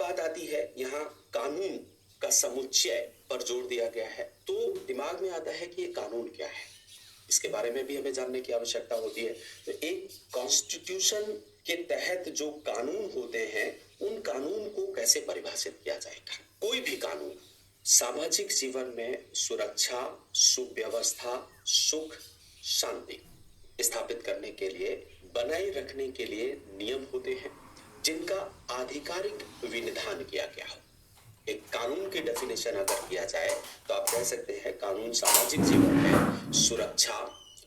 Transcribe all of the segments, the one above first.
बात आती है यहाँ कानून का समुच्चय पर जोर दिया गया है, तो दिमाग में आता है कि ये कानून क्या है, इसके बारे में भी हमें जानने की आवश्यकता होती है। तो एक कॉन्स्टिट्यूशन के तहत जो कानून होते हैं, उन कानून को कैसे परिभाषित किया जाएगा? कोई भी कानून सामाजिक जीवन में सुरक्षा, सुव्यवस्था, सुख, शांति स्थापित करने के लिए, बनाए रखने के लिए नियम होते हैं जिनका आधिकारिक विनिधान किया गया हो। एक कानून की डेफिनेशन अगर किया जाए तो आप कह सकते हैं कानून सामाजिक जीवन में सुरक्षा,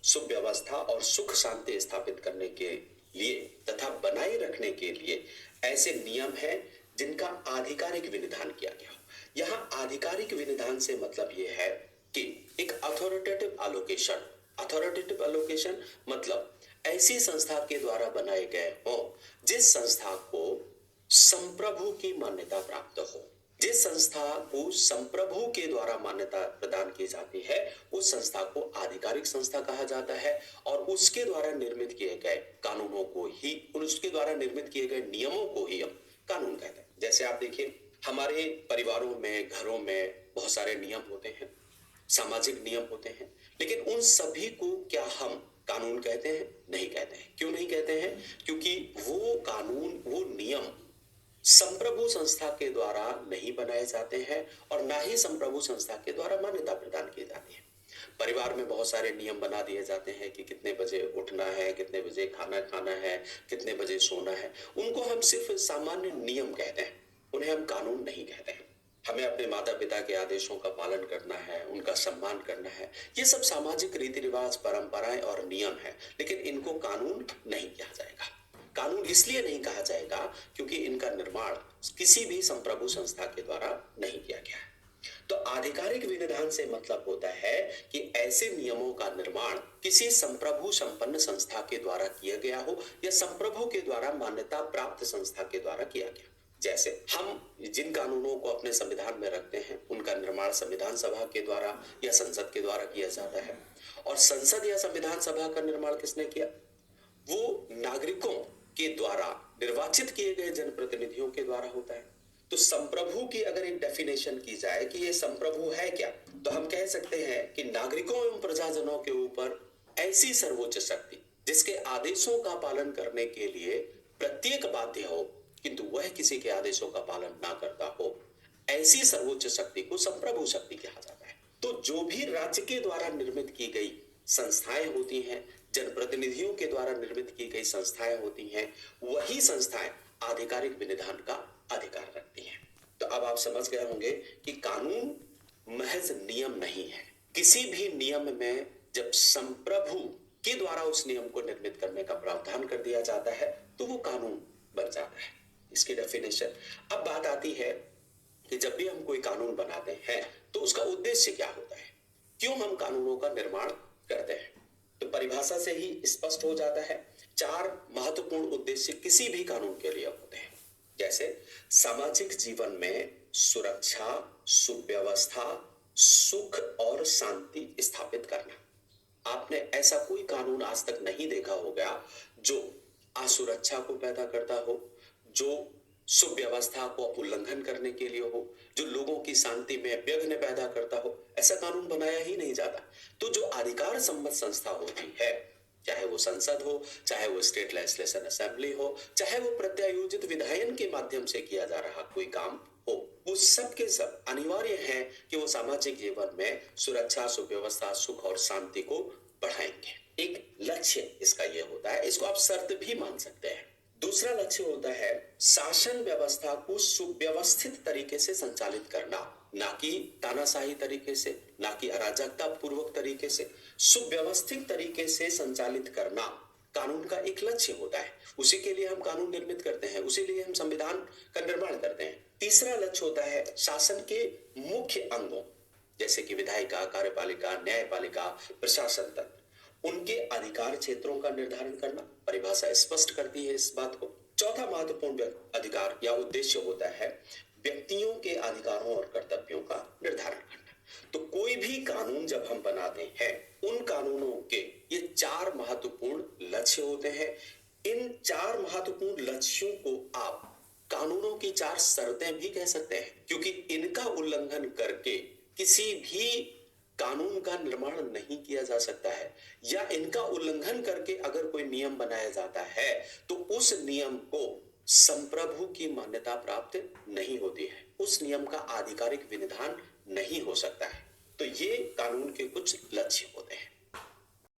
सुव्यवस्था और सुख शांति स्थापित करने के लिए तथा बनाए रखने के लिए ऐसे नियम हैं जिनका आधिकारिक विनिधान किया गया हो। यहाँ आधिकारिक विनिधान से मतलब ये है कि एक अथॉरिटेटिव एलोकेशन मतलब ऐसी संस्था के द्वारा बनाए गए हो जिस संस्था को संप्रभु की मान्यता प्राप्त हो। जिस संस्था को संप्रभु के द्वारा मान्यता प्रदान की जाती है उस संस्था को आधिकारिक संस्था कहा जाता है और उसके द्वारा निर्मित किए गए कानूनों को ही, उसके द्वारा निर्मित किए गए नियमों को ही हम कानून कहते हैं। जैसे आप देखिए हमारे परिवारों में, घरों में बहुत सारे नियम होते हैं, सामाजिक नियम होते हैं, लेकिन उन सभी को क्या हम कानून कहते हैं? नहीं कहते हैं। क्यों नहीं कहते हैं? क्योंकि वो कानून, वो नियम संप्रभु संस्था के द्वारा नहीं बनाए जाते हैं और ना ही संप्रभु संस्था के द्वारा मान्यता प्रदान की जाती है। परिवार में बहुत सारे नियम बना दिए जाते हैं कि कितने बजे उठना है, कितने बजे खाना खाना है, कितने बजे सोना है। उनको हम सिर्फ सामान्य नियम कहते हैं, उन्हें हम कानून नहीं कहते हैं। हमें अपने माता पिता के आदेशों का पालन करना है, उनका सम्मान करना है, ये सब सामाजिक रीति रिवाज, परंपराएं और नियम है, लेकिन इनको कानून नहीं कहा जाएगा। कानून इसलिए नहीं कहा जाएगा क्योंकि इनका निर्माण किसी भी संप्रभु संस्था के द्वारा नहीं किया गया है। तो आधिकारिक विनिधान से मतलब होता है कि ऐसे नियमों का निर्माण किसी संप्रभु संपन्न संस्था के द्वारा किया गया हो या संप्रभु के द्वारा मान्यता प्राप्त संस्था के द्वारा किया गया। जैसे हम जिन कानूनों को अपने संविधान में रखते हैं उनका निर्माण संविधान सभा के द्वारा या संसद के द्वारा किया जाता है। और संसद या संविधान सभा का निर्माण किसने किया? वो नागरिकों के द्वारा निर्वाचित किए गए जनप्रतिनिधियों के द्वारा होता है। तो संप्रभु की अगर एक डेफिनेशन की जाए कि ये संप्रभु है क्या, तो हम कह सकते हैं कि नागरिकों एवं प्रजाजनों के ऊपर ऐसी सर्वोच्च शक्ति जिसके आदेशों का पालन करने के लिए प्रत्येक बाध्य हो किंतु वह किसी के आदेशों का पालन ना करता हो, ऐसी सर्वोच्च शक्ति को संप्रभु शक्ति कहा जाता है। तो जो भी राज्य के द्वारा निर्मित की गई संस्थाएं होती हैं, जनप्रतिनिधियों के द्वारा निर्मित की गई संस्थाएं होती हैं, वही संस्थाएं आधिकारिक विनिधान का अधिकार रखती हैं। तो अब आप समझ गए होंगे कि कानून महज नियम नहीं है। किसी भी नियम में जब संप्रभु के द्वारा उस नियम को निर्मित करने का प्रावधान कर दिया जाता है तो वो कानून बन जाता है। इसकी डेफिनेशन। अब बात आती है कि जब भी हम कोई कानून बनाते हैं तो उसका उद्देश्य क्या होता है, क्यों हम कानूनों का निर्माण करते हैं? तो परिभाषा से ही स्पष्ट हो जाता है। 4 महत्वपूर्ण उद्देश्य किसी भी कानून के लिए होते हैं। जैसे सामाजिक जीवन में सुरक्षा, सुव्यवस्था, सुख और शांति स्थापित करना। आपने ऐसा कोई कानून आज तक नहीं देखा होगा जो असुरक्षा को पैदा करता हो, जो सुव्यवस्था को उल्लंघन करने के लिए हो, जो लोगों की शांति में विघ्न पैदा करता हो। ऐसा कानून बनाया ही नहीं जाता। तो जो अधिकार सम्मत संस्था होती है, चाहे वो संसद हो, चाहे वो स्टेट लेजिस्लेशन असेंबली हो, चाहे वो प्रत्यायोजित विधायन के माध्यम से किया जा रहा कोई काम हो, वो सब के सब अनिवार्य है कि वो सामाजिक जीवन में सुरक्षा, सुव्यवस्था, सुख और शांति को बढ़ाएंगे। एक लक्ष्य इसका यह होता है, इसको आप शर्त भी मान सकते हैं। दूसरा लक्ष्य होता है शासन व्यवस्था को सुव्यवस्थित तरीके से संचालित करना, ना कि तानाशाही तरीके से, ना कि अराजकता पूर्वक तरीके से, सुव्यवस्थित तरीके से संचालित करना कानून का एक लक्ष्य होता है। उसी के लिए हम कानून निर्मित करते हैं, उसी लिए हम संविधान का निर्माण करते हैं। तीसरा लक्ष्य होता है शासन के मुख्य अंगों जैसे कि विधायिका, कार्यपालिका, न्यायपालिका, प्रशासन तक उनके अधिकार क्षेत्रों का निर्धारण करना। परिभाषा स्पष्ट करती है इस बात को। चौथा महत्वपूर्ण अधिकार या उद्देश्य होता है व्यक्तियों के अधिकारों और कर्तव्यों का निर्धारण करना। तो कोई भी कानून जब हम बनाते हैं, उन कानूनों के ये 4 महत्वपूर्ण लक्ष्य होते हैं। इन 4 महत्वपूर्ण लक्ष्यों को आप कानूनों की चार शर्तें भी कह सकते हैं, क्योंकि इनका उल्लंघन करके किसी भी कानून का निर्माण नहीं किया जा सकता है, या इनका उल्लंघन करके अगर कोई नियम बनाया जाता है तो उस नियम को संप्रभु की मान्यता प्राप्त नहीं होती है, उस नियम का आधिकारिक विनिधान नहीं हो सकता है। तो ये कानून के कुछ लक्ष्य होते हैं।